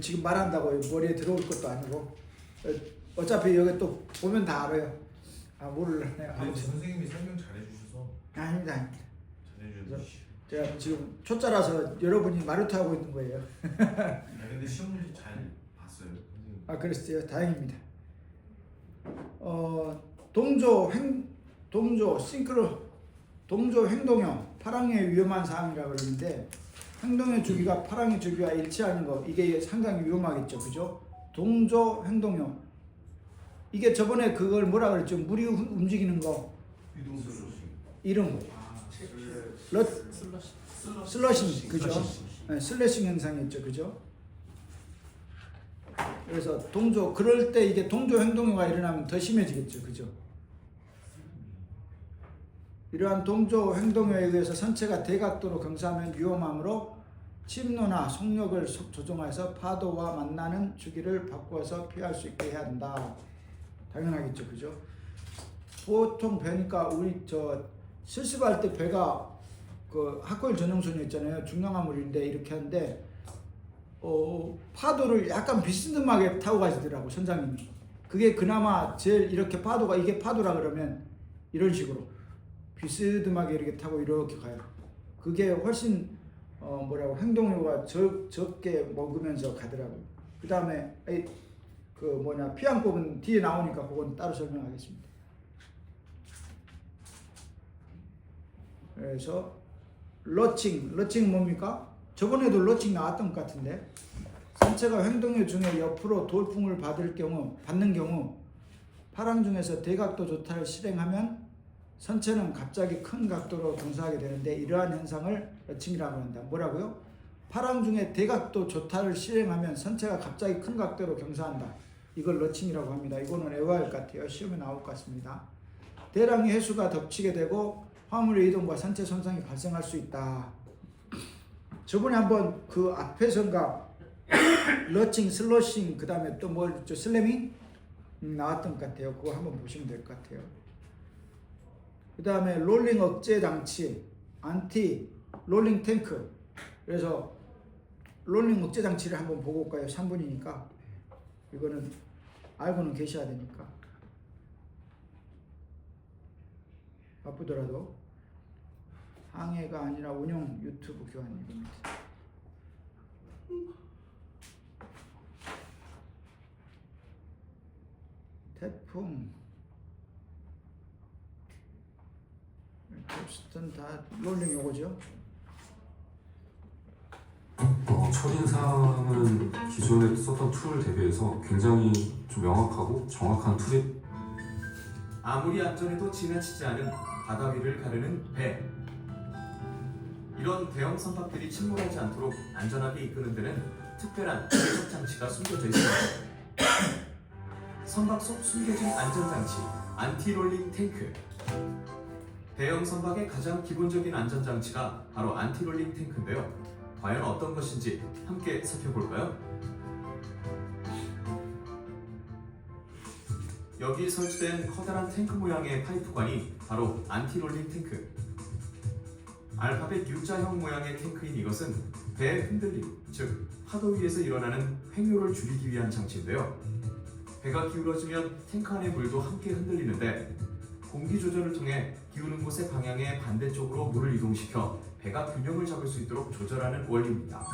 지금 말한다고 머리에 들어올 것도 아니고 어차피 여기 또 보면 다 알아요. 아 모를래. 아니 선생님이 설명 잘해주셔서. 아닙니다. 잘해주셔서. 제가 지금 초짜라서 여러분이 마루타 하고 있는 거예요. 아 근데 시험 문제 잘 봤어요 선생님. 아 그랬어요. 다행입니다. 동조 행동형 파랑의 위험한 사항이라고 그러는데 행동의 주기가 파랑의 주기와 일치하는 거 이게 상당히 위험하겠죠, 그죠? 동조 행동형 이게 저번에 그걸 뭐라 그랬죠? 물이 움직이는 거 이름 슬러싱 그죠? 네, 슬러싱 현상이었죠, 그죠? 그래서 동조 그럴 때 이게 동조 행동이 일어나면 더 심해지겠죠, 그죠? 이러한 동조 행동에 의해서 선체가 대각도로 경사하면 위험하므로 침노나 속력을 조정해서 파도와 만나는 주기를 바꿔서 피할 수 있게 해야 한다. 당연하겠죠, 그죠? 보통 배니까 우리 실습할 때 배가 그 학고일 전용선이 있잖아요. 중량화물인데 이렇게 하는데 파도를 약간 비스듬하게 타고 가시더라고 선장님이. 그게 그나마 제일 이렇게 파도가 이게 파도라 그러면 이런 식으로 비스듬하게 이렇게 타고 이렇게 가요. 그게 훨씬 뭐라고 행동료가 적게 먹으면서 가더라고요. 그 다음에 피안법은 뒤에 나오니까 그건 따로 설명하겠습니다. 그래서 러칭 뭡니까? 저번에도 러칭 나왔던 것 같은데 선체가 행동료 중에 옆으로 돌풍을 받는 경우 파랑 중에서 대각도 조타를 실행하면 선체는 갑자기 큰 각도로 경사하게 되는데 이러한 현상을 러칭이라고 한다. 뭐라고요? 파랑 중에 대각도 조타를 실행하면 선체가 갑자기 큰 각도로 경사한다. 이걸 러칭이라고 합니다. 이거는 외워야 할 것 같아요. 시험에 나올 것 같습니다. 대량의 해수가 덮치게 되고 화물의 이동과 선체 손상이 발생할 수 있다. 저번에 한번 그 앞에선가 러칭, 슬러싱, 그 다음에 또 뭐 슬래밍 나왔던 것 같아요. 그거 한번 보시면 될 것 같아요. 그 다음에 롤링 억제 장치, 안티 롤링 탱크. 그래서 롤링 억제 장치를 한번 보고 올까요? 3분이니까 이거는 알고는 계셔야 되니까 바쁘더라도 항해가 아니라 운영 유튜브 교환 이겁니다. 태풍 캡스턴 다 롤링 요거죠. 첫인상은 기존에 썼던 툴 대비해서 굉장히 좀 명확하고 정확한 툴이 아무리 안전해도 지나치지 않은 바다 위를 가르는 배. 이런 대형 선박들이 침몰하지 않도록 안전하게 이끄는 데는 특별한 제적 장치가 숨겨져 있습니다. 선박 속 숨겨진 안전장치, 안티롤링 탱크. 대형 선박의 가장 기본적인 안전장치가 바로 안티롤링 탱크인데요. 과연 어떤 것인지 함께 살펴볼까요? 여기 설치된 커다란 탱크 모양의 파이프관이 바로 안티롤링 탱크. 알파벳 U자형 모양의 탱크인 이것은 배의 흔들림, 즉 파도 위에서 일어나는 횡요를 줄이기 위한 장치인데요. 배가 기울어지면 탱크 안의 물도 함께 흔들리는데 공기 조절을 통해 기우는 곳의 방향의 반대쪽으로 물을 이동시켜 배가 균형을 잡을 수 있도록 조절하는 원리입니다.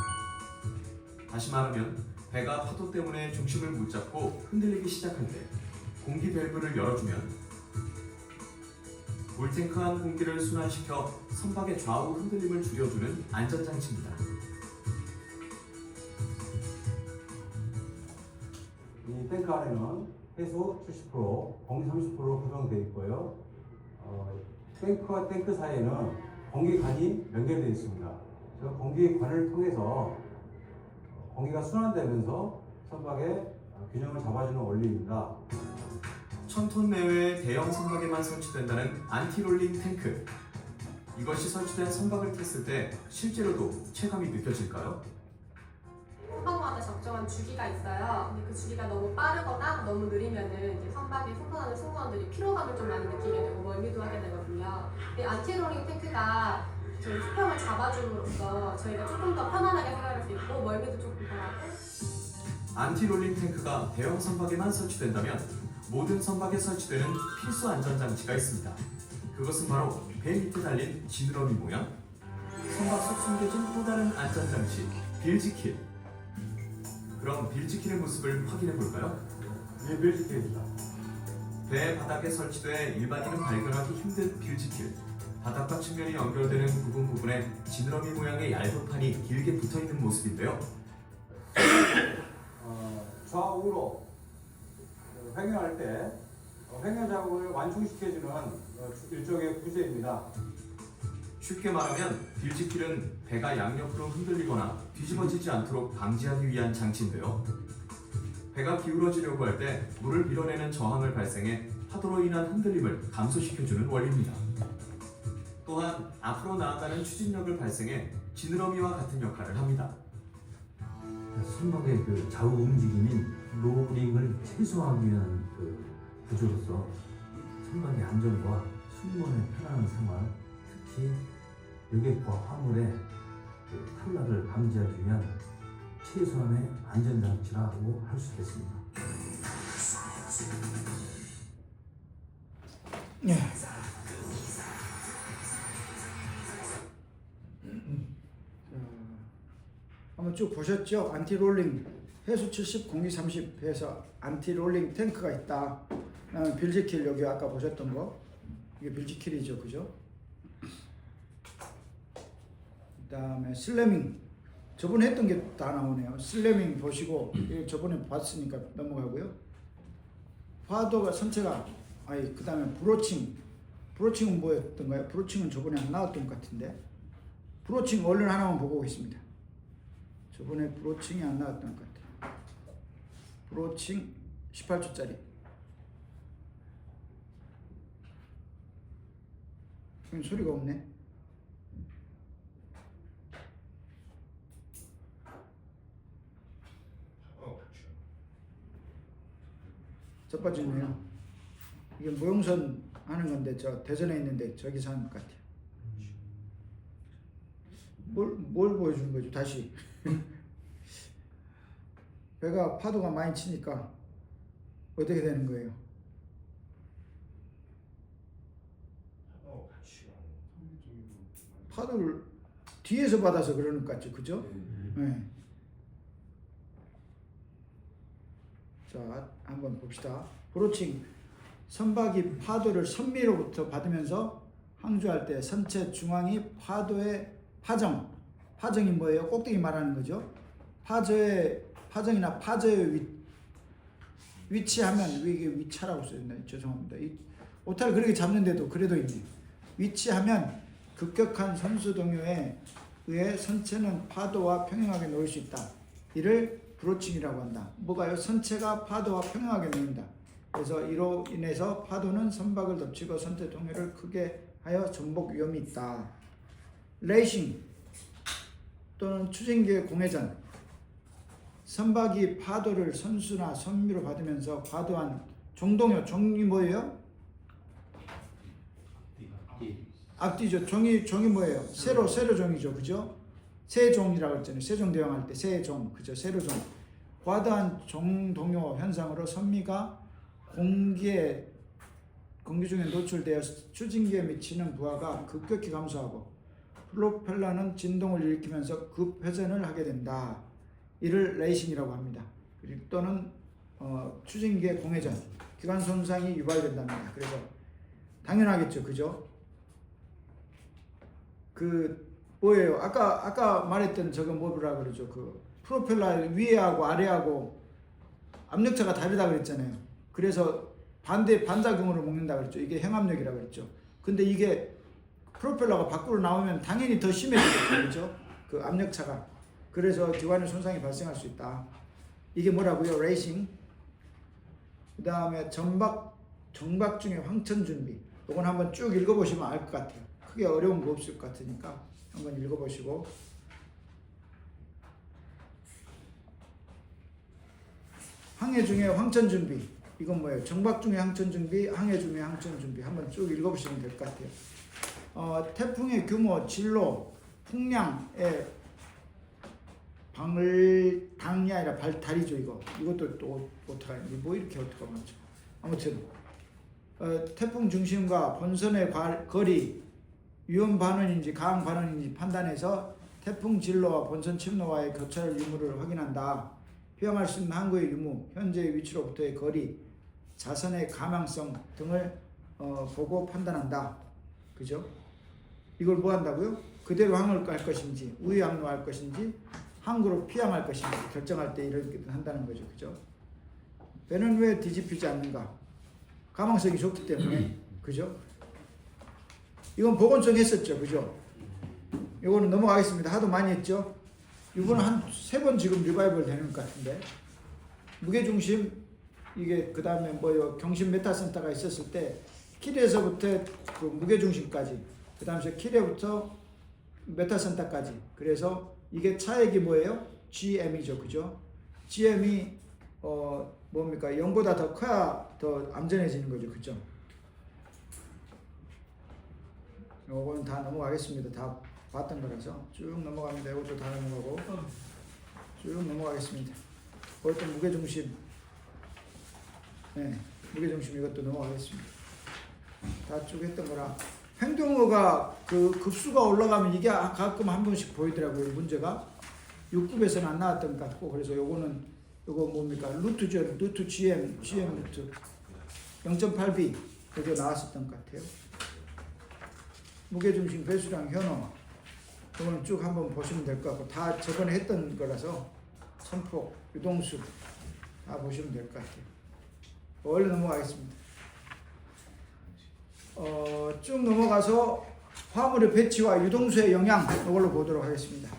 다시 말하면 배가 파도 때문에 중심을 못 잡고 흔들리기 시작할 때 공기 밸브를 열어주면 물탱크 안 공기를 순환시켜 선박의 좌우 흔들림을 줄여주는 안전장치입니다. 이 탱크 안에는 해수 70%, 공기 30%로 구성되어 있고요. 탱크와 탱크 사이에는 공기관이 연결되어 있습니다. 그래서 공기관을 통해서 공기가 순환되면서 선박의 균형을 잡아주는 원리입니다. 1000톤 내외의 대형 선박에만 설치된다는 안티롤링 탱크. 이것이 설치된 선박을 탔을 때 실제로도 체감이 느껴질까요? 선박마다 적정한 주기가 있어요. 근데 그 주기가 너무 빠르거나 너무 느리면은 이제 선박에 승선하는 승무원들이 피로감을 좀 많이 느끼게 되고 멀미도 하게 되거든요. 이 안티롤링 탱크가 저희 수평을 잡아줌으로써 저희가 조금 더 편안하게 생각할 수 있고 멀미도 조금 덜하고 안티롤링 탱크가 대형 선박에만 설치된다면 모든 선박에 설치되는 필수 안전장치가 있습니다. 그것은 바로 배 밑에 달린 지느러미 모양, 선박 속 숨겨진 또 다른 안전장치, 빌지킬. 그럼 빌지킬의 모습을 확인해 볼까요? 네, 빌지킬입니다. 배 바닥에 설치돼 일반인은 발견하기 힘든 빌지킬. 바닥과 측면이 연결되는 부분에 지느러미 모양의 얇은 판이 길게 붙어있는 모습인데요. 좌우로 횡여할 때 횡여 작업을 완충시켜주는 일종의 부재입니다. 쉽게 말하면 빌지킬은 배가 양옆으로 흔들리거나 뒤집어지지 않도록 방지하기 위한 장치인데요. 배가 기울어지려고 할 때 물을 밀어내는 저항을 발생해 파도로 인한 흔들림을 감소시켜주는 원리입니다. 또한 앞으로 나아가는 추진력을 발생해 지느러미와 같은 역할을 합니다. 선박의 그 좌우 움직임인 로링을 최소화하기 위한 그 구조로서 선박의 안전과 승무원의 편안한 생활, 특히 여객과 화물의 그 탈락을 방지하기 위한 최소한의 안전장치라고 할 수 있겠습니다. 예. 한번 쭉 보셨죠? 안티롤링 해수 70, 공기 30 해서 안티롤링 탱크가 있다. 빌지킬 여기 아까 보셨던 거 이게 빌지킬이죠, 그죠? 그다음에 슬래밍 저번에 했던 게 다 나오네요. 슬래밍 보시고 저번에 봤으니까 넘어가고요. 파도가 선체가 그다음에 브로칭은 뭐였던가요? 브로칭은 저번에 안 나왔던 것 같은데 브로칭 얼른 하나만 보고 오겠습니다. 저번에 브로칭이 안 나왔던 것 같아요. 브로칭 18초짜리. 소리가 없네. 자빠지네요. 이게 모형선 하는 건데 저 대전에 있는데 저기서 하는 것 같아요. 뭘 보여주는 거죠? 다시 배가 파도가 많이 치니까 어떻게 되는 거예요? 파도를 뒤에서 받아서 그러는 것 같죠, 그죠? 네. 자, 한번 봅시다. 브로칭 선박이 파도를 선미로부터 받으면서 항주할 때 선체 중앙이 파도의 파정이 뭐예요? 꼭대기 말하는 거죠. 파정이나 파저에 위치하면 이게 위차라고 써있나요? 죄송합니다. 이 오타를 그렇게 잡는데도 그래도 있네. 위치하면 급격한 선수 동요에 의해 선체는 파도와 평행하게 놓일 수 있다. 이를 브로칭이라고 한다. 뭐가요? 선체가 파도와 평행하게 놓인다. 그래서 이로 인해서 파도는 선박을 덮치고 선체 동요를 크게 하여 전복 위험이 있다. 레이싱 또는 추진기의 공회전. 선박이 파도를 선수나 선미로 받으면서 과도한 종동요. 종이 뭐예요? 앞뒤죠. 종이 뭐예요? 세로종이죠. 그죠? 세종이라고 했잖아요. 세종대왕 할 때 세종. 그죠? 세로종. 과도한 종동요 현상으로 선미가 공기 중에 노출되어 추진기에 미치는 부하가 급격히 감소하고 프로펠러는 진동을 일으키면서 급회전을 하게 된다. 이를 레이싱이라고 합니다. 그리고 또는 추진기의 공회전, 기관 손상이 유발된답니다. 그래서 당연하겠죠, 그죠? 뭐예요? 아까 말했던 저거 뭐라 그러죠? 그 프로펠러 위에하고 아래하고 압력차가 다르다 그랬잖아요. 그래서 반작용으로 먹는다 그랬죠. 이게 행압력이라고 그랬죠. 근데 이게 프로펠러가 밖으로 나오면 당연히 더 심해지겠죠, 그렇죠? 그 압력차가. 그래서 기관의 손상이 발생할 수 있다. 이게 뭐라고요? 레이싱. 그 다음에 정박 중에 황천 준비. 이건 한번 쭉 읽어보시면 알 것 같아요. 크게 어려운 거 없을 것 같으니까 한번 읽어보시고. 항해 중에 황천 준비. 이건 뭐예요? 정박 중에 항천 준비, 항해 중에 항천 준비. 한번 쭉 읽어보시면 될 것 같아요. 태풍의 규모, 진로, 풍량에 당이 아니라 다리죠. 이것도 또 어떡하냐. 뭐 이렇게 어떡하면 죠. 아무튼 태풍 중심과 본선의 거리, 위험 반원인지 강한 반원인지 판단해서 태풍 진로와 본선 침노와의 교차를 유무를 확인한다. 피항할 수 있는 항구의 유무, 현재의 위치로부터의 거리, 자선의 가망성 등을 보고 판단한다. 그죠? 이걸 뭐 한다고요? 그대로 항을 갈 것인지, 우회항로할 것인지, 항구로 피항할 것인지 결정할 때 이렇게 한다는 거죠. 그죠? 배는 왜 뒤집히지 않는가? 가망성이 좋기 때문에. 그죠? 이건 보건성 했었죠. 그죠? 이거는 넘어가겠습니다. 하도 많이 했죠? 이거는 한 3번 지금 리바이벌 되는 것 같은데. 무게중심, 이게 그 다음에 뭐요, 경신 메타센터가 있었을 때, 킬에서부터 그 무게중심까지, 그 다음에 킬에부터 메타센터까지. 그래서 이게 차액이 뭐예요? GM이죠. 그죠? GM이, 뭡니까? 0보다 더 커야 더 안전해지는 거죠. 그죠? 요거는 다 넘어가겠습니다. 다 봤던 거라서 쭉 넘어갑니다. 이것도 다 넘어가고 쭉 넘어가겠습니다. 그것도 무게중심, 네, 무게중심 이것도 넘어가겠습니다. 다 쭉 했던 거라. 행동어가 그 급수가 올라가면 이게 가끔 한 번씩 보이더라고요. 문제가 6급에서는 안 나왔던 것 같고, 그래서 요거는 요거 뭡니까? 루트죠. 루트 GM 루트 0.8b 여기 나왔었던 것 같아요. 무게중심, 배수량, 현어 이거는 쭉 한번 보시면 될 것 같고, 다 저번에 했던 거라서 선폭, 유동수 다 보시면 될 것 같아요. 얼른 넘어가겠습니다. 쭉 넘어가서 화물의 배치와 유동수의 영향 이걸로 보도록 하겠습니다.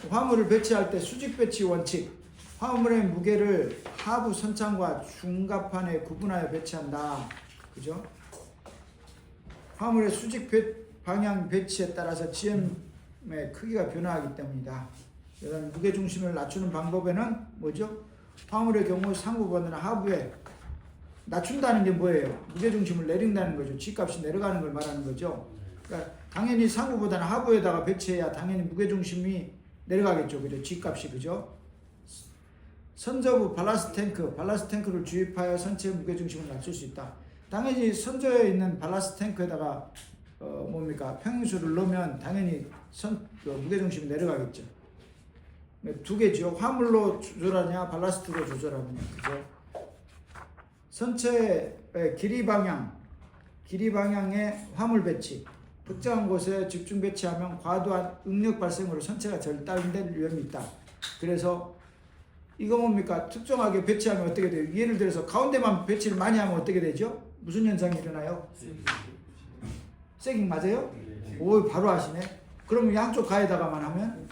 화물을 배치할 때 수직 배치 원칙. 화물의 무게를 하부 선창과 중갑판에 구분하여 배치한다. 그죠? 화물의 수직 방향 배치에 따라서 GM의 크기가 변화하기 때문이다. 이런 무게중심을 낮추는 방법에는 뭐죠? 화물의 경우 상부보다는 하부에 낮춘다는 게 뭐예요? 무게중심을 내린다는 거죠. G값이 내려가는 걸 말하는 거죠. 그러니까 당연히 상부보다는 하부에다가 배치해야 당연히 무게중심이 내려가겠죠. 그죠? G값이. 그죠? 선저부 발라스트 탱크를 주입하여 선체 무게중심을 낮출 수 있다. 당연히 선저에 있는 발라스트 탱크에다가 뭡니까? 평행수를 넣으면 당연히 무게중심이 내려가겠죠. 두 개죠. 화물로 조절하냐, 발라스트로 조절하느냐. 그죠? 선체의 길이 방향의 화물 배치. 특정한 곳에 집중 배치하면 과도한 응력 발생으로 선체가 절단될 위험이 있다. 그래서 이거 뭡니까? 특정하게 배치하면 어떻게 돼요? 예를 들어서 가운데만 배치를 많이 하면 어떻게 되죠? 무슨 현상이 일어나요? 세깅 맞아요? 오, 바로 아시네. 그러면 양쪽 가에다가만 하면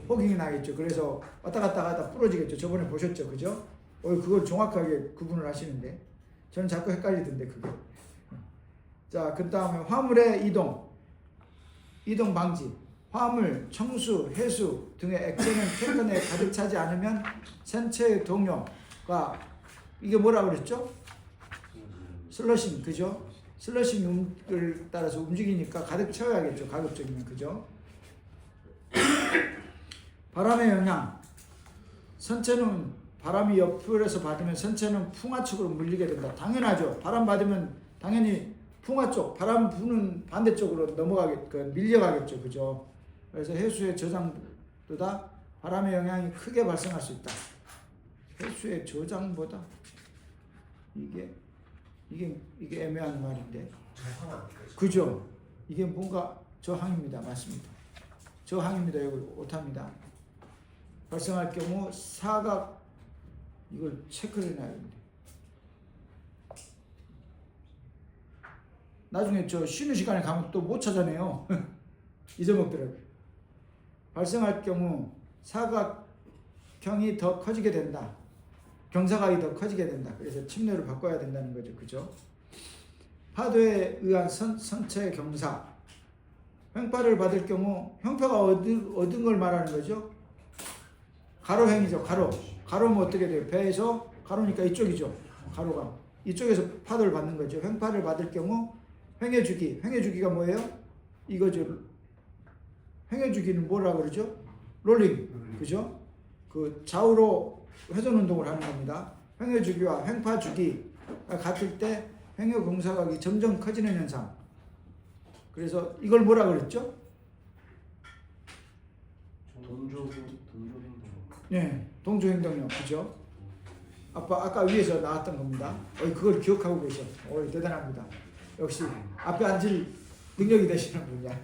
호깅이 나겠죠. 그래서 왔다 갔다 하다 부러지겠죠. 저번에 보셨죠, 그죠? 그걸 정확하게 구분을 하시는데 저는 자꾸 헷갈리던데 그게. 자, 그 다음에 화물의 이동 방지. 화물, 청수, 해수 등의 액체는 탱크 내에 가득 차지 않으면 선체의 동요가 이게 뭐라고 그랬죠? 슬러싱, 그죠? 슬러싱을 따라서 움직이니까 가득 채워야겠죠. 가급적이면. 그죠? 바람의 영향. 선체는 바람이 옆으로서 받으면 선체는 풍화 쪽으로 물리게 된다. 당연하죠. 바람 받으면 당연히 풍화 쪽, 바람 부는 반대쪽으로 밀려가겠죠. 그죠? 그래서 해수의 저장보다 바람의 영향이 크게 발생할 수 있다. 해수의 저장보다 이게 애매한 말인데. 그죠? 이게 뭔가 저항입니다. 맞습니다. 저항입니다. 이거 오타입니다. 발생할 경우 사각 이걸 체크를 해놔야 됩니다. 나중에 저 쉬는 시간에 가면 또 못 찾아내요. 잊어먹더라고요. 발생할 경우 사각형이 더 커지게 된다. 경사각이 더 커지게 된다. 그래서 침례를 바꿔야 된다는 거죠. 그죠? 파도에 의한 선체 경사. 횡파를 받을 경우 형파가 얻은 걸 말하는 거죠. 가로횡이죠. 가로면 어떻게 돼요? 배에서 가로니까 이쪽이죠. 가로가. 이쪽에서 파도를 받는 거죠. 횡파를 받을 경우 횡해주기가 뭐예요? 이거죠. 횡해 주기는 뭐라 그러죠? 롤링, 그죠? 그 좌우로 회전 운동을 하는 겁니다. 횡해 주기와 횡파 주기가 같을 때 횡해 공사각이 점점 커지는 현상. 그래서 이걸 뭐라 그랬죠? 동조 행동. 네, 동조 행동력, 그죠? 아까 위에서 나왔던 겁니다. 그걸 기억하고 계셔. 대단합니다. 역시 앞에 앉을 능력이 되시는 분이야.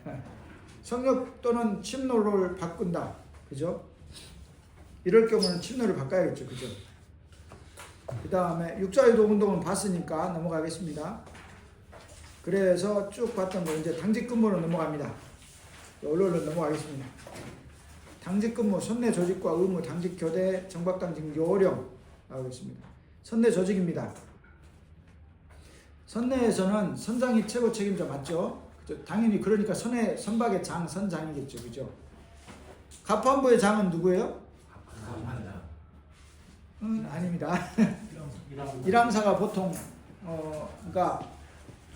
성역 또는 침노를 바꾼다, 그죠? 이럴 경우는 침노를 바꿔야겠죠, 그죠? 그 다음에 육자유도 운동은 봤으니까 넘어가겠습니다. 그래서 쭉 봤던 거 이제 당직 근무로 넘어갑니다. 얼른 넘어가겠습니다. 당직 근무, 선내 조직과 의무, 당직 교대, 정박 당직 요령 나오겠습니다. 선내 조직입니다. 선내에서는 선장이 최고 책임자 맞죠? 그죠? 당연히 그러니까 선박의 장, 선장이겠죠, 그죠? 갑판부의 장은 누구예요? 아닙니다. 일항사가 보통 그러니까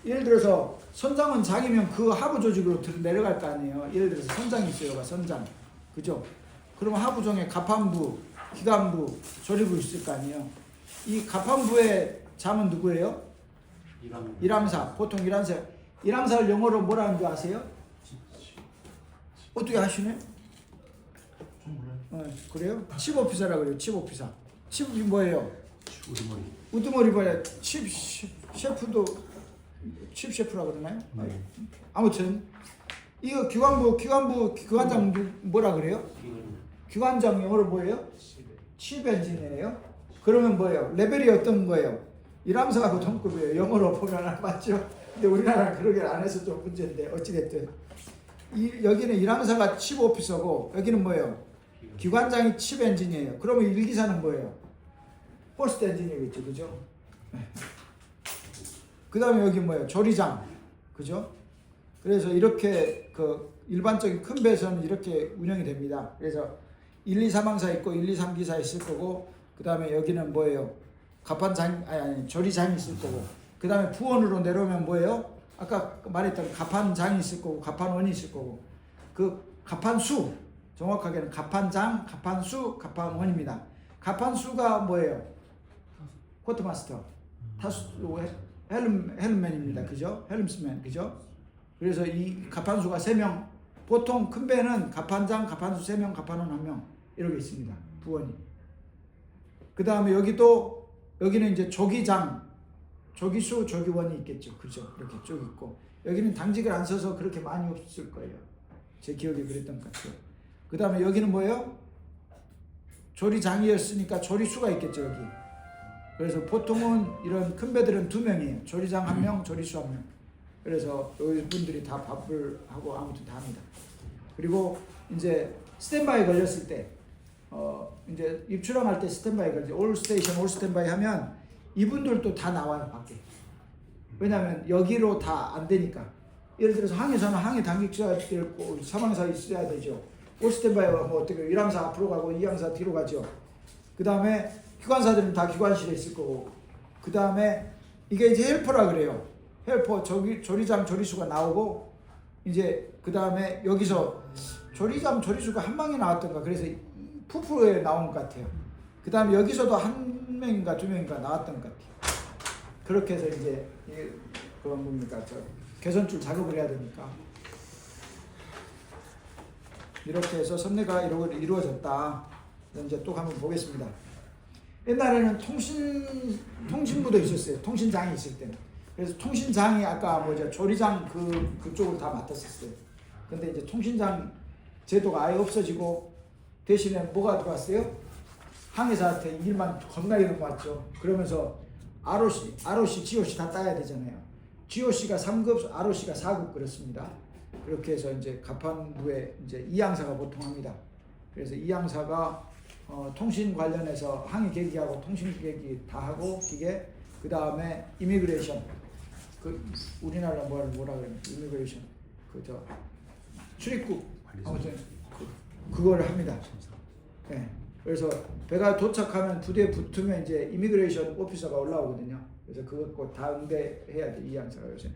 예를 들어서 선장은 장이면 그 하부 조직으로 내려갈 거 아니에요. 예를 들어서 선장이 있어요, 선장, 그죠? 그러면 하부종에 갑판부, 기관부, 조리부 있을 거 아니에요. 이 갑판부의 장은 누구예요? 일항사. 보통 일항사를 영어로 뭐라 하는 줄 아세요? 어떻게 아시네? 그래요? 칩오피서라 그래요. 칩오피서. 칩이 뭐예요? 우두머리 뭐야? 칩 셰프도 칩 셰프라 그러나요? 아무튼 이거 기관장 뭐라 그래요? 기관장 영어로 뭐예요? 칩 엔지니어예요. 그러면 뭐예요? 레벨이 어떤 거예요? 일항사하고 동급이에요. 영어로 보면 맞죠? 근데 우리나라는 그러게 안 해서 좀 문제인데 어찌됐든 여기는 일항사가 칩 오피서고 여기는 뭐예요? 기관장이 칩 엔지니어예요. 그러면 일기사는 뭐예요? 호스트 엔지니어겠죠, 그죠? 그 다음에 여기 뭐예요? 조리장, 그죠? 그래서 이렇게 그 일반적인 큰 배에서는 이렇게 운영이 됩니다. 그래서 1, 2, 3항사 있고 1, 2, 3기사 있을 거고 그 다음에 여기는 뭐예요? 조리장이 있을 거고 그 다음에 부원으로 내려오면 뭐예요? 아까 말했던 갑판장이 있을 거고 갑판원이 있을 거고 그 갑판수, 정확하게는 갑판장, 갑판수, 갑판원입니다. 갑판수가 뭐예요? 코트마스터, 타수, 헬름맨입니다. 그죠? 헬름스맨, 그죠? 그래서 이 갑판수가 3명, 보통 큰 배는 갑판장, 갑판수 3명, 갑판원 1명 이렇게 있습니다. 부원이. 그 다음에 여기는 이제 조기장, 조기수, 조기원이 있겠죠. 그죠? 이렇게 쭉 있고 여기는 당직을 안 써서 그렇게 많이 없을 거예요. 제 기억에 그랬던 것 같아요. 그 다음에 여기는 뭐예요? 조리장이었으니까 조리수가 있겠죠, 여기. 그래서 보통은 이런 큰 배들은 2명이에요. 조리장 1명, 조리수 1명. 그래서 여기 분들이 다 밥을 하고 아무튼 다 합니다. 그리고 이제 스탠바이 걸렸을 때, 이제 입출항할 때 스탠바이 걸리죠. 올 스테이션, 올 스탠바이 하면 이분들도 다 나와요, 밖에. 왜냐하면 여기로 다 안 되니까. 예를 들어서 항에서는 항에 당직 써야 되고, 3항사 있어야 되죠. 올 스탠바이가 뭐 어떻게 1항사 앞으로 가고 2항사 뒤로 가죠. 그 다음에 기관사들은 다 기관실에 있을 거고, 그 다음에 이게 이제 헬퍼라 그래요. 헬퍼, 조리장, 조리수가 나오고, 이제 그 다음에 여기서 조리장, 조리수가 한 방에 나왔던가, 그래서 푸프에 나온 것 같아요. 그 다음에 여기서도 1명인가 2명인가 나왔던 것 같아요. 그렇게 해서 이제 그런 뭡니까, 개선줄 작업을 해야 되니까. 이렇게 해서 선내가 이루어졌다. 이제 또 한번 보겠습니다. 옛날에는 통신부도 있었어요. 통신장이 있을 때는. 그래서 통신장이 아까 조리장 그쪽을 다 맡았었어요. 근데 이제 통신장 제도가 아예 없어지고 대신에 뭐가 들어왔어요? 항해사한테 일만 겁나게 넘어왔죠. 그러면서 ROC, GOC 다 따야 되잖아요. GOC가 3급, ROC가 4급 그렇습니다. 그렇게 해서 이제 갑판부에 이제 2항사가 보통 합니다. 그래서 2항사가 통신 관련해서 항해 계기하고 통신 계기 다 하고 기계, 그 다음에 이미그레이션, 우리나라 뭐라 그래요? 이미그레이션, 출입국, 아무튼 그걸 합니다. 네. 그래서 배가 도착하면 부대에 붙으면 이제 이미그레이션 오피서가 올라오거든요. 그래서 그거 다 응대해야 돼, 이 항사가 요새.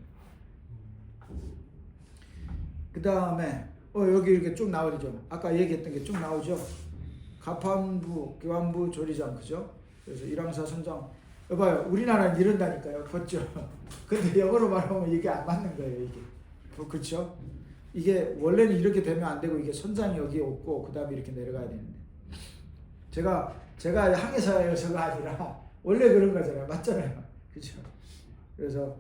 그 다음에 여기 이렇게 쭉 나오죠. 아까 얘기했던 게 쭉 나오죠. 가판부, 교환부, 조리장, 그죠? 그래서 일왕사 선장. 여봐요, 우리나라는 이런다니까요. 그렇죠? 근데 영어로 말하면 이게 안 맞는 거예요, 이게. 그렇죠? 이게 원래는 이렇게 되면 안 되고 이게 선장이 여기에 없고 그 다음에 이렇게 내려가야 되는데. 제가 항해사여서가 아니라 원래 그런 거잖아요. 맞잖아요. 그죠? 그래서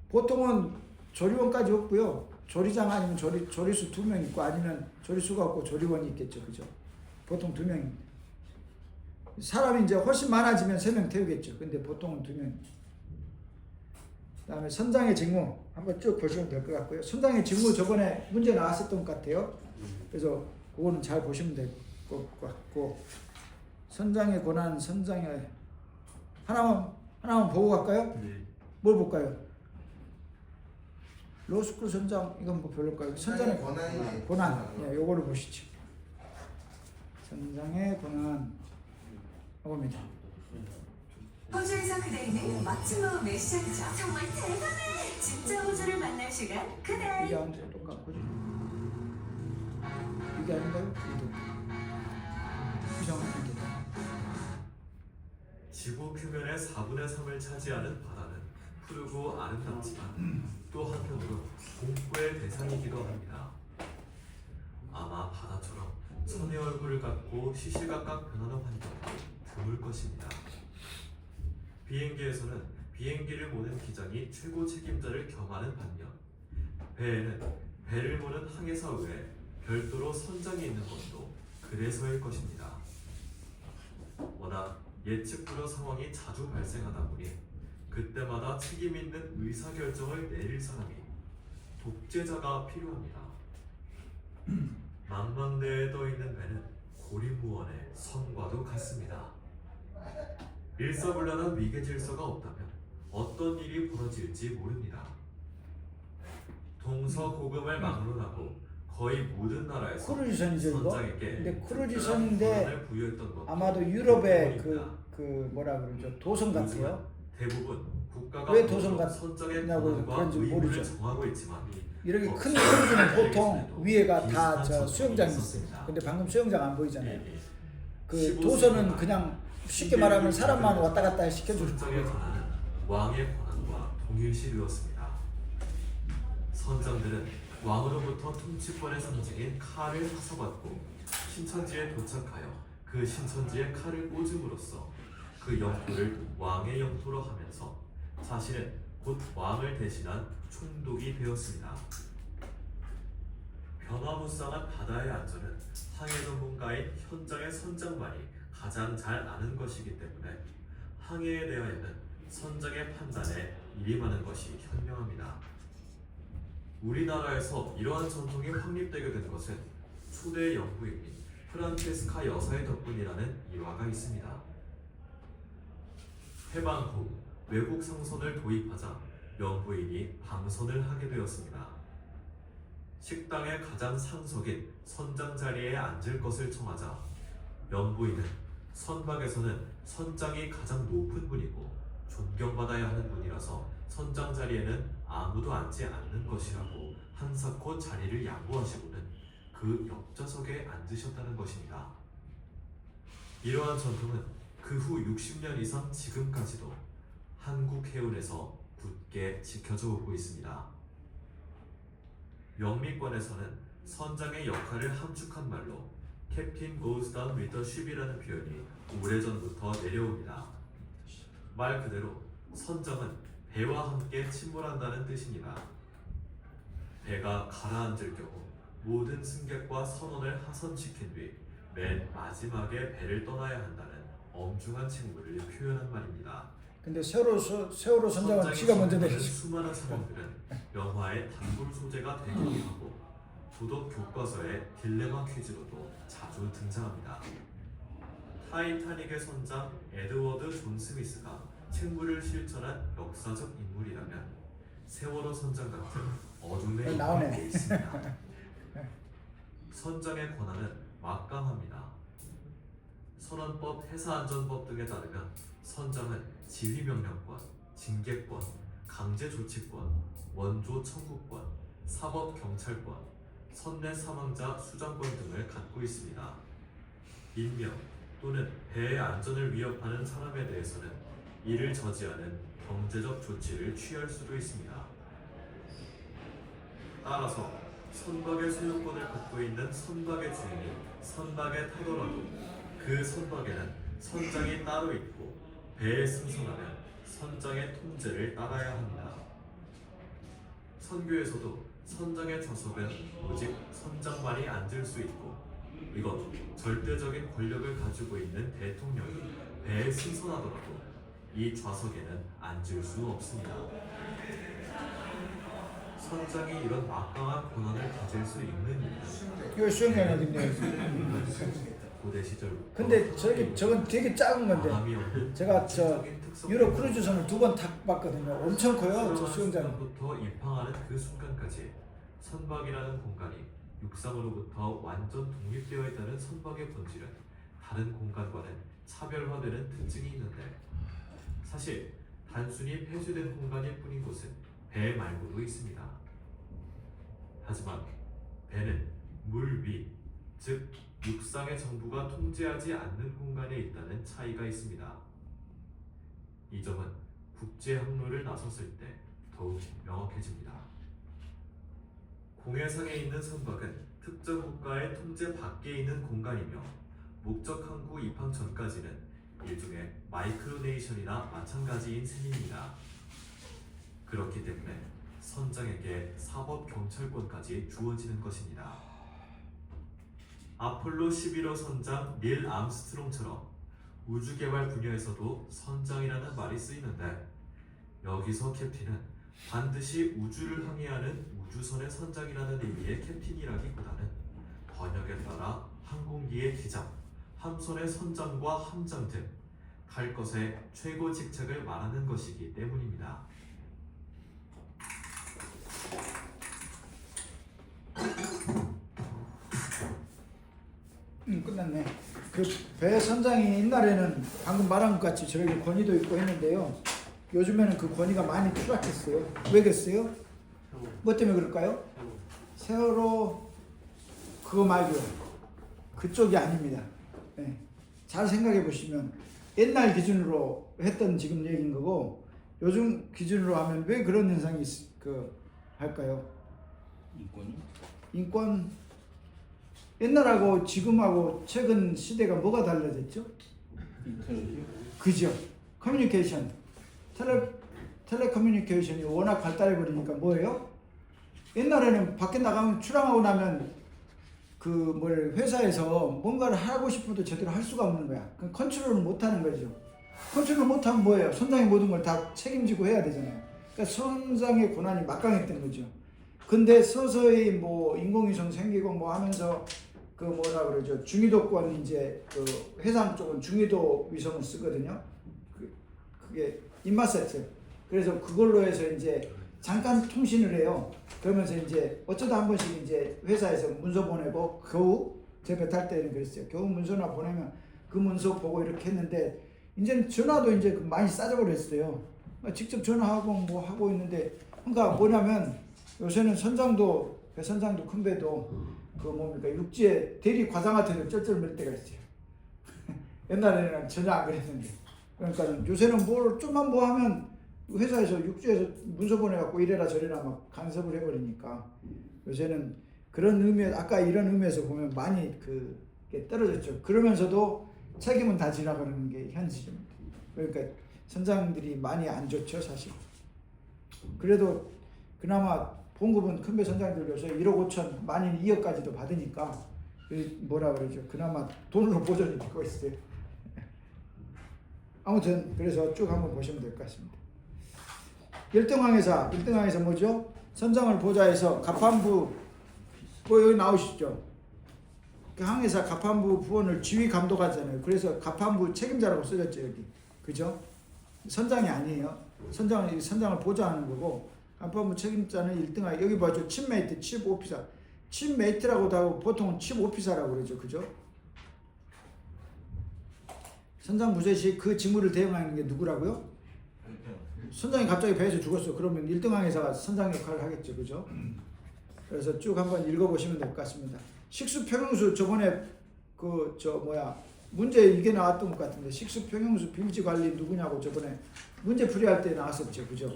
보통은 조리원까지 없고요. 조리장 아니면 조리수 2명 있고 아니면 조리수가 없고 조리원이 있겠죠. 그죠? 보통 2명. 사람이 이제 훨씬 많아지면 3명 태우겠죠. 근데 보통은 2명. 그다음에 선장의 직무 한번 쭉 보시면 될 것 같고요. 선장의 직무 저번에 문제 나왔었던 것 같아요. 그래서 그거는 잘 보시면 될 것 같고, 선장의 권한, 선장의 하나만 보고 갈까요? 네. 뭘 볼까요? 로스쿨 선장 이건 뭐 별로일까요? 선장의 권한. 예, 요거를 보시죠. 선장의 권한 이겁니다. 호주에서 그대에는 멋진 모험의 시작이죠. 정말 대단해! 진짜 호주를 만날 시간 그대! 이게 아무튼 똑같고 이게 아닌가요? 이상한 게 지구 표면의 4분의 3을 차지하는 바다는 푸르고 아름답지만 또 한편으로 공포의 대상이기도 합니다. 아마 바다처럼 선의 얼굴을 갖고 시시각각 변하는 환경도 드물 것입니다. 비행기에서는 비행기를 모는 기장이 최고 책임자를 겸하는 반면 배에는 배를 모는 항해사 외에 별도로 선장이 있는 것도 그래서일 것입니다. 워낙 예측 불허 상황이 자주 발생하다 보니 그때마다 책임 있는 의사결정을 내릴 사람이 독재자가 필요합니다. 망망대해에 떠있는 배는 고립무원의 선과도 같습니다. 일사불란한 위계 질서가 없다면 어떤 일이 벌어질지 모릅니다. 동서고금을 막론하고 거의 모든 나라에서 크루즈선이죠 이거? 선장에게 근데 특별한 크루즈선인데 권한을 부여했던 것도 아마도 유럽의 일본입니다. 그 뭐라 그러죠? 도성 같아요. 대부분 국가가 왜 도성 선장의 같냐고 권한과 그런지 의무를 모르죠. 정하고 있지만 이렇게 더 큰 시간이 크루즈는 지나야 보통 되겠음에도 위에가 다 비슷한 저 전통이 수영장이 있어요. 있었습니다. 근데 방금 수영장 안 보이잖아요. 예, 예. 그 15세기 도서는 말 그냥 쉽게 말하면 사람만 왔다 갔다 시켜주는 선장의 거예요. 권한은 왕의 권한과 동일시되었습니다. 선장들은 왕으로부터 통치권의 상징인 칼을 사서받고 신천지에 도착하여 그 신천지에 칼을 꽂음으로써 그 영토를 왕의 영토로 하면서 자신은 곧 왕을 대신한 총독이 되었습니다. 변화무쌍한 바다의 안전은 항해 전문가인 현장의 선장만이 가장 잘 아는 것이기 때문에 항해에 대하여는 선장의 판단에 일임하는 것이 현명합니다. 우리나라에서 이러한 전통이 확립되게 된 것은 초대 영부인인 프란체스카 여사의 덕분이라는 일화가 있습니다. 해방 후 외국 상선을 도입하자 영부인이 방선을 하게 되었습니다. 식당의 가장 상석인 선장 자리에 앉을 것을 청하자 영부인은 선박에서는 선장이 가장 높은 분이고 존경받아야 하는 분이라서 선장 자리에는 아무도 앉지 않는 것이라고 한사코 자리를 양보하시고는 그 옆좌석에 앉으셨다는 것입니다. 이러한 전통은 그 후 60년 이상 지금까지도 한국 해운에서 굳게 지켜져 오고 있습니다. 영미권에서는 선장의 역할을 함축한 말로 캡틴 goes down with the ship이라는 표현이 오래전부터 내려옵니다. 말 그대로 선장은 배와 함께 침몰한다는 뜻입니다. 배가 가라앉을 경우 모든 승객과 선원을 하선시킨 뒤 맨 마지막에 배를 떠나야 한다는 엄중한 책무를 표현한 말입니다. 근데 세월호 선장은 지가 먼저 내는 내렸죠. 수많은 상황들은 영화의 단골 소재가 되기도 하고 도덕 교과서의 딜레마 퀴즈로도 자주 등장합니다. 타이타닉의 선장 에드워드 존 스미스가 책무를 실천한 역사적 인물이라면 세월호 선장 같은 어둠의 나오네. 인물이 있습니다. 선장의 권한은 막강합니다. 선원법, 해사안전법 등에 따르면 선장은 지휘명령권, 징계권, 강제조치권, 원조 청구권, 사법경찰권, 선내 사망자 수장권 등을 갖고 있습니다. 인명 또는 배의 안전을 위협하는 사람에 대해서는 이를 저지하는 경제적 조치를 취할 수도 있습니다. 따라서 선박의 소유권을 갖고 있는 선박의 주인이 선박에 타더라도 그 선박에는 선장이 따로 있고 배에 승선하면 선장의 통제를 따라야 합니다. 선교에서도 선장의 좌석은 오직 선장만이 앉을 수 있고 이건 절대적인 권력을 가지고 있는 대통령이 배에 승선하더라도 이 좌석에는 앉을 수 없습니다. 선장이 이런 막강한 권한을 가질 수 있는 이유는 이거 수영장이 어딨네요. 고대 시절부터 근데 저건 되게 작은 건데 바람이 없는 제가 저 지적인 특성을 유럽 크루즈선을 2번 봤거든요. 엄청 커요. 저 수영장이. 순간부터 입항하는 그 순간까지 선박이라는 공간이 육상으로부터 완전 독립되어 있다는 선박의 본질은 다른 공간과는 차별화되는 특징이 있는데 사실 단순히 폐쇄된 공간일 뿐인 곳은 배 말고도 있습니다. 하지만 배는 물 위, 즉 육상의 정부가 통제하지 않는 공간에 있다는 차이가 있습니다. 이 점은 국제 항로를 나섰을 때 더욱 명확해집니다. 공해상에 있는 선박은 특정 국가의 통제 밖에 있는 공간이며 목적 항구 입항 전까지는 일종의 마이크로네이션이나 마찬가지인 셈입니다. 그렇기 때문에 선장에게 사법 경찰권까지 주어지는 것입니다. 아폴로 11호 선장 닐 암스트롱처럼 우주개발 분야에서도 선장이라는 말이 쓰이는데 여기서 캡틴은 반드시 우주를 항해하는 우주선의 선장이라는 의미의 캡틴이라기보다는 번역에 따라 항공기의 기장, 함선의 선장과 함장 등 갈 것의 최고 직책을 말하는 것이기 때문입니다. 끝났네. 그 배 선장이 옛날에는 방금 말한 것 같이 저렇게 권위도 있고 했는데요. 요즘에는 그 권위가 많이 추락했어요. 왜 그랬어요? 뭐 때문에 그럴까요? 세월호 그거 말고요. 그쪽이 아닙니다. 네. 잘 생각해 보시면 옛날 기준으로 했던 지금 얘기인 거고 요즘 기준으로 하면 왜 그런 현상이 할까요? 인권 옛날하고 지금하고 최근 시대가 뭐가 달라졌죠? 그죠? 커뮤니케이션 텔레커뮤니케이션이 워낙 발달해 버리니까 뭐예요? 옛날에는 밖에 나가면 출항하고 나면 회사에서 뭔가를 하고 싶어도 제대로 할 수가 없는 거야. 그럼 컨트롤을 못 하는 거죠. 컨트롤 못 하면 뭐예요? 선장이 모든 걸 다 책임지고 해야 되잖아요. 그러니까 선장의 권한이 막강했던 거죠. 근데 서서히 인공위성 생기고 하면서 중위도권 이제 해상 쪽은 중위도 위성을 쓰거든요. 그게 인마세트. 그래서 그걸로 해서 이제 잠깐 통신을 해요. 그러면서 이제 어쩌다 한 번씩 이제 회사에서 문서 보내고 겨우 제 배 탈 때는 그랬어요. 겨우 문서나 보내면 그 문서 보고 이렇게 했는데 이제는 전화도 이제 많이 싸져버렸어요. 직접 전화하고 하고 있는데 그러니까 뭐냐면 요새는 배 선장도 큰 배도 육지에 대리 과장한테도 쩔쩔맬 때가 있어요. 옛날에는 전혀 안 그랬는데. 그러니까 요새는 좀만 하면 회사에서 육지에서 문서 보내갖고 이래라 저래라 막 간섭을 해버리니까 요새는 그런 아까 이런 의미에서 보면 많이 그게 떨어졌죠. 그러면서도 책임은 다 지나가는 게 현실입니다. 그러니까 선장들이 많이 안 좋죠, 사실. 그래도 그나마 봉급은 큰 배 선장들 요새 1억 5천, 많이는 2억까지도 받으니까 그나마 돈으로 보전이 되고 있어요. 아무튼 그래서 쭉 한번 보시면 될 것 같습니다. 일등항에서 뭐죠? 선장을 보좌해서 갑판부 여기 나오시죠? 그 항해사 갑판부 부원을 지휘 감독하잖아요. 그래서 갑판부 책임자라고 써졌죠 여기, 그죠? 선장이 아니에요. 선장을 보좌하는 거고 갑판부 책임자는 1등항 여기 봐죠. 칩메이트, 칩오피사. 칩메이트라고도 하고 보통은 칩오피사라고 그러죠, 그죠? 선장 부재 시 그 직무를 대행하는 게 누구라고요? 선장이 갑자기 배에서 죽었어. 그러면 1등 항해사가 선장 역할을 하겠죠, 그죠? 그래서 쭉 한번 읽어보시면 될 것 같습니다. 식수평형수 저번에 문제 이게 나왔던 것 같은데 식수평형수 빌지 관리 누구냐고 저번에 문제 풀이할 때 나왔었죠, 그죠?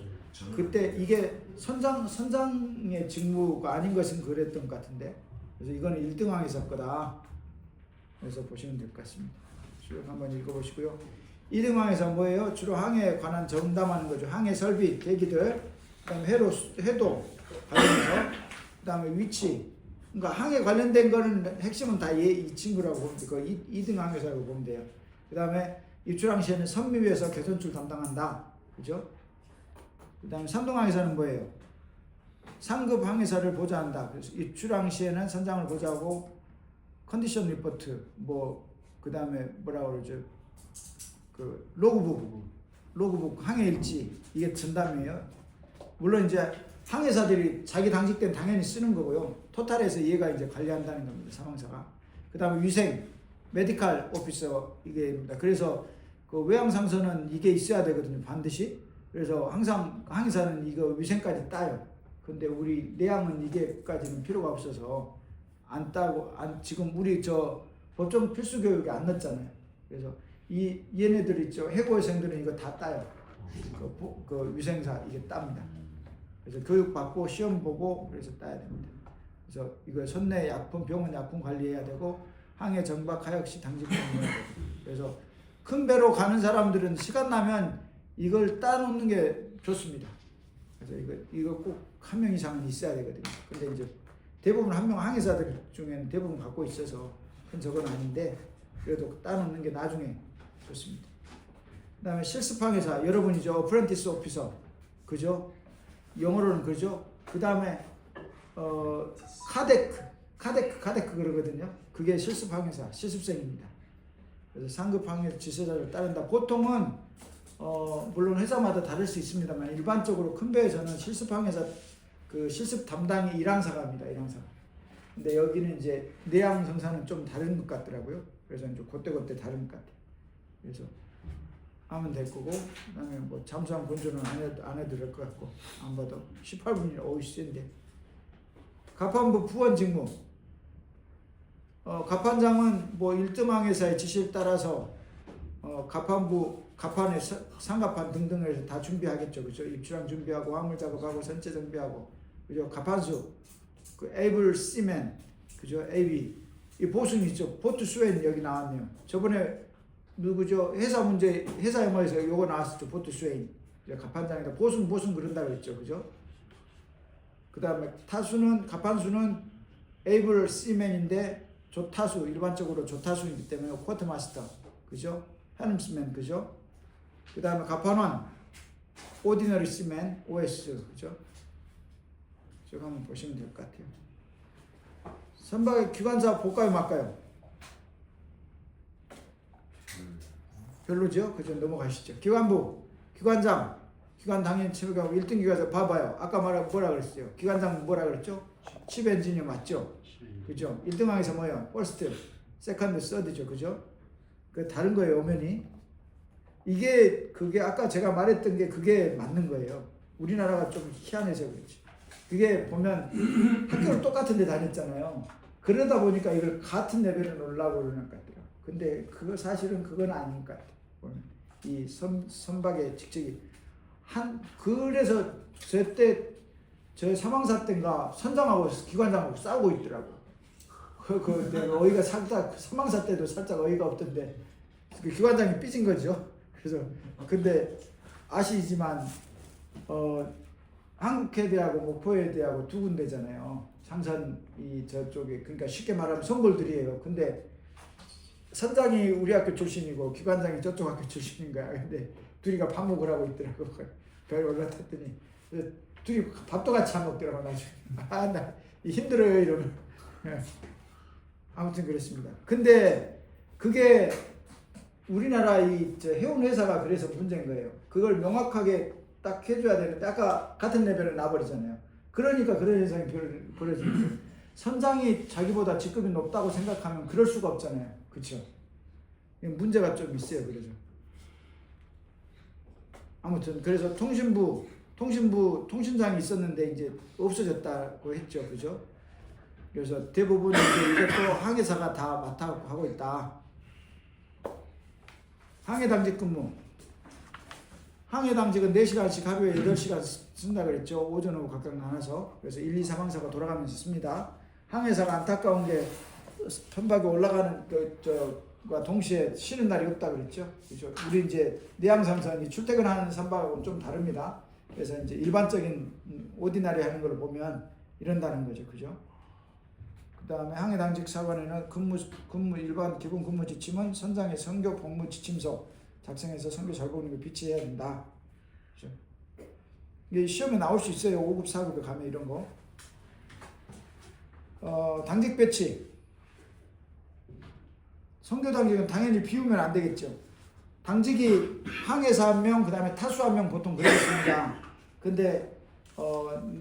그때 이게 선장의 직무가 아닌 것은 그랬던 것 같은데 그래서 이거는 1등항에서 거다. 그래서 보시면 될 것 같습니다. 쭉 한번 읽어보시고요. 2등항에서 뭐예요? 주로 항해에 관한 정담하는 거죠. 항해 설비, 계기들, 그다음에 해도 관련해서, 그다음에 위치. 그러니까 항해 관련된 거는 핵심은 다 이 친구라고 보면 돼요. 2등 항해사라고 보면 돼요. 그다음에 입출항 시에는 선미위에서 개선출 담당한다. 그죠? 그다음에 3등 항해사는 뭐예요? 상급 항해사를 보좌한다. 그래서 입출항 시에는 선장을 보좌하고 컨디션 리포트 그다음에 뭐라고 그러죠? 그 로그북 항해 일지 이게 전담이에요. 물론 이제 항해사들이 자기 당직 때는 당연히 쓰는 거고요. 토탈에서 얘가 이제 관리한다는 겁니다. 사망사가. 그다음에 위생, 메디칼 오피서 이게입니다. 그래서 그 외항상선은 이게 있어야 되거든요. 반드시. 그래서 항상 항해사는 이거 위생까지 따요. 근데 우리 내항은 이게까지는 필요가 없어서 안 따고 지금 우리 법정 필수 교육에 안 넣었잖아요. 그래서 얘네들 있죠. 해고생들은 이거 다 따요. 그 위생사 이게 따입니다. 그래서 교육 받고 시험 보고 그래서 따야 됩니다. 그래서 이거 선내 약품, 병원 약품 관리해야 되고 항해 정박 하역 시 당직 관리해야 되고. 그래서 큰 배로 가는 사람들은 시간 나면 이걸 따놓는 게 좋습니다. 그래서 이거 꼭 한 명 이상은 있어야 되거든요. 근데 이제 대부분 한 명 항해사들 중에는 대부분 갖고 있어서 큰 적은 아닌데 그래도 따놓는 게 나중에 좋습니다. 그다음에 실습 항해사 여러분이죠. 어프렌티스 오피서 그죠? 영어로는 그죠? 그다음에 카데크 그러거든요. 그게 실습 항해사 실습생입니다. 그래서 상급 항해 지시자를 따른다. 보통은 물론 회사마다 다를 수 있습니다만 일반적으로 큰 배에서는 실습 항해사 그 실습 담당이 일항사가입니다. 일항사. 근데 여기는 이제 내항 성사는 좀 다른 것 같더라고요. 그래서 이제 그때 다른 것 같아요. 그래서 하면 될 거고, 그다음에 잠수함 건조는 안 해도 될 것 같고, 안 봐도 18분이라 오이시인데 갑판부 부원 직무. 갑판장은 1등 항해사의 지시를 따라서 갑판의 상갑판 등등을 해서 다 준비하겠죠, 그죠? 입출항 준비하고 화물 작업하고 선체 정비하고, 그죠? 갑판수, 그 에이블 시맨, 그죠? AB 이 보승 있죠. 포트 스웨인 여기 나왔네요. 저번에 누구죠? 회사 영어에서 요거 나왔었죠. 포트 스웨인. 갑판장에다 보승 그런다고 했죠, 그죠? 그다음에 갑판수는 에이블 시맨인데 조타수 일반적으로 조타수이기 때문에 쿼터마스터, 그죠? 헬름스맨, 그죠? 그다음에 갑판원 오디너리 시맨 OS, 그죠? 쭉 한번 보시면 될 것 같아요. 선박의 기관사 볼까요, 말까요? 별로죠? 그죠? 넘어가시죠. 기관부, 기관장, 기관 당연 치료가고 1등 기관사 봐봐요. 아까 뭐라 그랬어요? 기관장 뭐라 그랬죠? 칩 엔지니어 맞죠? 그죠? 1등 항에서 뭐예요? 퍼스트, 세컨드, 서드죠, 그죠? 그 다른 거예요, 엄연히. 그게 아까 제가 말했던 게 그게 맞는 거예요. 우리나라가 좀 희한해서 그렇지. 그게 보면 학교를 똑같은 데 다녔잖아요. 그러다 보니까 이걸 같은 레벨에 놓으려고 그러는 것 같아요. 근데 사실은 그건 아닌 것 같아요. 보면 이 선박의 직책이 그래서 저 사망사 때인가 선장하고 기관장하고 싸우고 있더라고. 내가 어이가 살짝 사망사 때도 살짝 어이가 없던데 그 기관장이 삐진 거죠. 그래서 근데 아시지만 한국해대하고 목포해대하고 두 군데잖아요. 상선이 저쪽에, 그러니까 쉽게 말하면 선골들이에요. 근데 선장이 우리 학교 출신이고 기관장이 저쪽 학교 출신인 거야. 근데 둘이가 밥 먹으러 하고 있더라고. 별 올라탔더니 둘이 밥도 같이 안 먹더라고. 나중에 나 힘들어요 이러면. 아무튼 그렇습니다. 근데 그게 우리나라 해운 회사가 그래서 문제인 거예요. 그걸 명확하게 딱 해줘야 되는데 아까 같은 레벨에 놔버리잖아요. 그러니까 그런 현상이 벌어지는 거예요. 선장이 자기보다 직급이 높다고 생각하면 그럴 수가 없잖아요. 그렇죠? 문제가 좀 있어요. 그래서 아무튼 그래서 통신부 통신부 통신장이 있었는데 이제 없어졌다고 했죠, 그죠? 그래서 대부분 이제 이것도 항해사가 다 맡아갖고 하고 있다. 항해 당직 근무. 항해 당직은 4시간씩 하루에 8시간 쓴다 그랬죠. 오전 오후 각각 나눠서. 그래서 1, 2, 3항사가 돌아가면서 씁니다. 항해사가 안타까운 게 선박에 올라가는 과 동시에 쉬는 날이 없다 그랬죠. 그죠? 우리 이제 내항상선이 출퇴근하는 선박하고는 좀 다릅니다. 그래서 이제 일반적인 오디나리 하는 걸 보면 이런다는 거죠. 그죠? 그 다음에 항해 당직 사관에는 근무 일반 기본 근무 지침은 선장의 선교 복무 지침서 작성해서 선교 잘 보는 거 비치해야 된다. 그죠? 이게 시험에 나올 수 있어요. 5급, 4급에 가면 이런 거. 당직 배치. 선교 당직은 당연히 비우면 안 되겠죠. 당직이 항해사 1명, 그 다음에 타수 1명 보통 그러겠습니다. 근데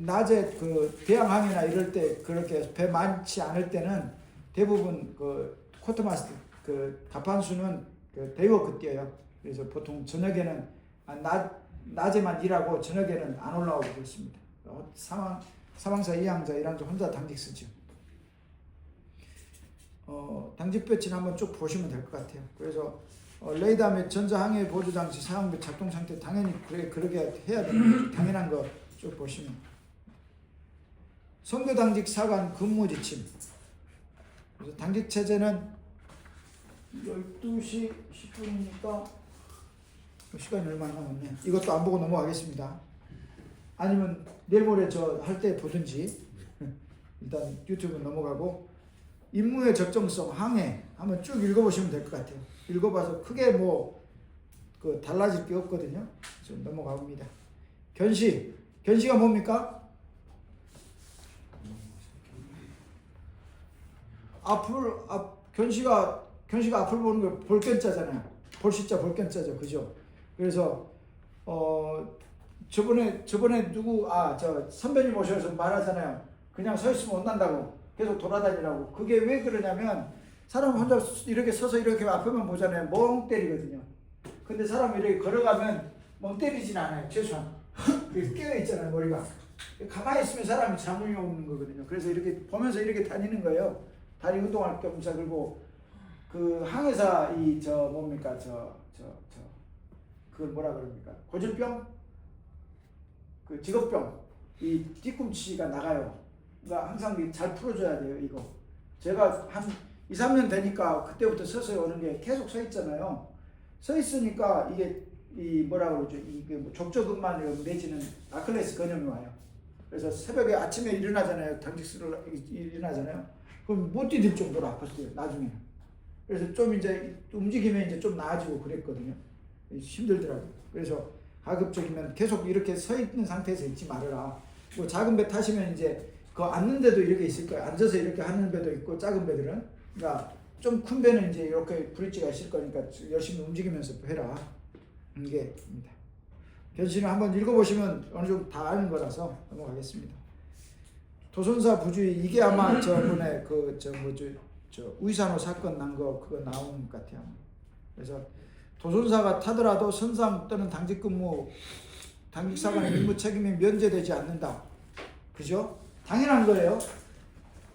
낮에 그 대양항이나 이럴 때 그렇게 배 많지 않을 때는 대부분 그 쿼터마스터 그 갑판수는 그 데이워크 뛰어요. 그래서 보통 저녁에는 낮에만 일하고 저녁에는 안 올라오고 그렇습니다. 사망사 2항자 1항자 혼자 당직 쓰죠. 당직 배치는 한번 쭉 보시면 될 것 같아요. 그래서 레이더 및 전자항해 보조 장치 사용 및 작동 상태 당연히 그렇게 해야 되는 거죠. 당연한 거 쭉 보시면. 선교 당직 사관 근무 지침. 그래서 당직 체제는 12시 10분이니까 시간이 얼마 안 남았네. 이것도 안 보고 넘어가겠습니다. 아니면 내일 모레 저 할 때 보든지. 일단 유튜브 넘어가고. 임무의 적정성, 항해 한번 쭉 읽어보시면 될 것 같아요. 읽어봐서 크게 그 달라질 게 없거든요. 좀 넘어가봅니다. 견시가 뭡니까? 견시가 앞을 보는 걸 볼견자잖아요. 볼시자 볼견자죠, 그죠? 그래서 저번에 저 선배님 오셔서 말하잖아요. 그냥 서 있으면 혼난다고. 계속 돌아다니라고. 그게 왜 그러냐면 사람 혼자 이렇게 서서 이렇게 앞에만 보잖아요. 멍 때리거든요. 근데 사람이 이렇게 걸어가면 멍 때리진 않아요. 최소한. 깨어있잖아요, 머리가. 가만히 있으면 사람이 잠을 오는 거거든요. 그래서 이렇게 보면서 이렇게 다니는 거예요. 다리 운동할 겸 그리고 그 항해사 뭡니까 그걸 뭐라 그럽니까? 고질병? 그 직업병. 이 뒤꿈치가 나가요. 그러니까 항상 잘 풀어줘야 돼요, 이거. 제가 한 2, 3년 되니까 그때부터 서서히 오는 게 계속 서 있잖아요. 서 있으니까 이게 뭐라 그러죠? 이게 족저근만 내지는 아킬레스 근염이 와요. 그래서 새벽에 아침에 일어나잖아요. 당직스를 일어나잖아요. 그럼 못 뛰들 정도로 아팠어요, 나중에는. 그래서 좀 이제 움직이면 이제 좀 나아지고 그랬거든요. 힘들더라고요. 그래서 가급적이면 계속 이렇게 서 있는 상태에서 있지 말아라. 뭐 작은 배 타시면 이제 그 앉는 데도 이렇게 있을 거예요. 앉아서 이렇게 하는 배도 있고 작은 배들은. 그러니까 좀 큰 배는 이제 이렇게 브릿지가 있을 거니까 열심히 움직이면서 해라. 이게입니다. 견시는 한번 읽어보시면 어느 정도 다 아는 거라서 넘어가겠습니다. 도선사 부주의 이게 아마 저번에 우이산호 사건 난 거 그거 나오는 것 같아요. 그래서 도선사가 타더라도 선상 또는 당직 근무 당직사관의 임무 책임이 면제되지 않는다. 그죠? 당연한 거예요.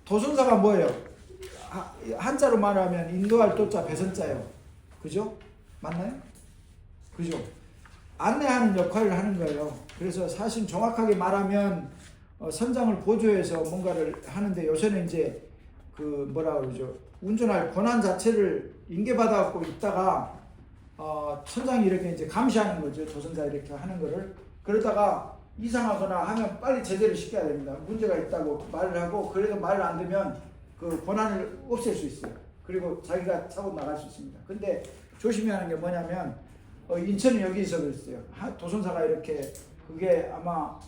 도선사가 뭐예요? 한자로 말하면 인도할 도자 배선자예요. 그죠? 맞나요? 그죠? 안내하는 역할을 하는 거예요. 그래서 사실 정확하게 말하면 선장을 보조해서 뭔가를 하는데 요새는 이제 그 뭐라 그러죠? 운전할 권한 자체를 인계받아갖고 있다가 선장이 이렇게 이제 감시하는 거죠. 도선자 이렇게 하는 거를. 그러다가 이상하거나 하면 빨리 제재를 시켜야 됩니다. 문제가 있다고 말을 하고 그래도 말을 안 듣면 그 권한을 없앨 수 있어요. 그리고 자기가 차고 나갈 수 있습니다. 근데 조심해야 하는 게 뭐냐면 인천이 여기서 그랬어요. 도선사가 이렇게 그게 아마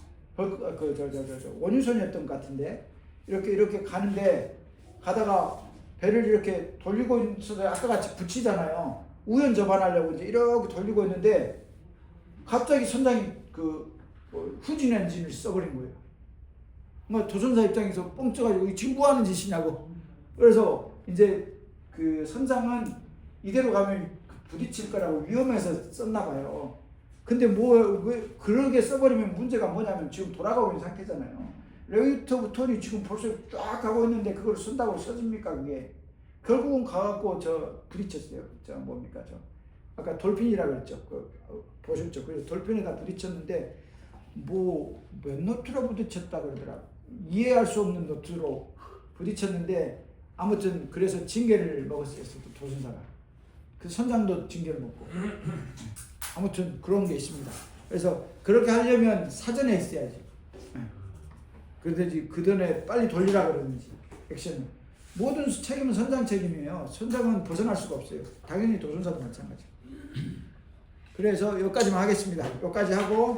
원유선이었던 것 같은데 이렇게 가는데 가다가 배를 이렇게 돌리고 있어서 아까 같이 붙이잖아요. 우연 접안하려고 이제 이렇게 돌리고 있는데 갑자기 선장이 후진 엔진을 써버린 거예요. 도선사 입장에서 뻥 쪄가지고 지금 뭐 하는 짓이냐고. 그래서 이제 그 선장은 이대로 가면 부딪힐 거라고 위험해서 썼나 봐요. 근데 왜 그렇게 써버리면 문제가 뭐냐면 지금 돌아가고 있는 상태잖아요. 레이트 오브 톤이 지금 벌써 쫙 가고 있는데 그걸 쓴다고 써집니까 그게? 결국은 가갖고 저 부딪혔어요. 저 뭡니까 저 아까 돌핀이라고 했죠. 보셨죠? 그래서 돌핀에다 부딪혔는데 뭐 몇 노트로 부딪혔다 그러더라. 이해할 수 없는 노트로 부딪혔는데 아무튼 그래서 징계를 먹었어요. 도전사가. 그 선장도 징계를 먹고. 아무튼 그런 게 있습니다. 그래서 그렇게 하려면 사전에 있어야지. 그러든지 그 전에 빨리 돌리라 그러든지 액션을. 모든 책임은 선장 책임이에요. 선장은 벗어날 수가 없어요. 당연히 도전사도 마찬가지. 그래서 여기까지만 하겠습니다. 여기까지 하고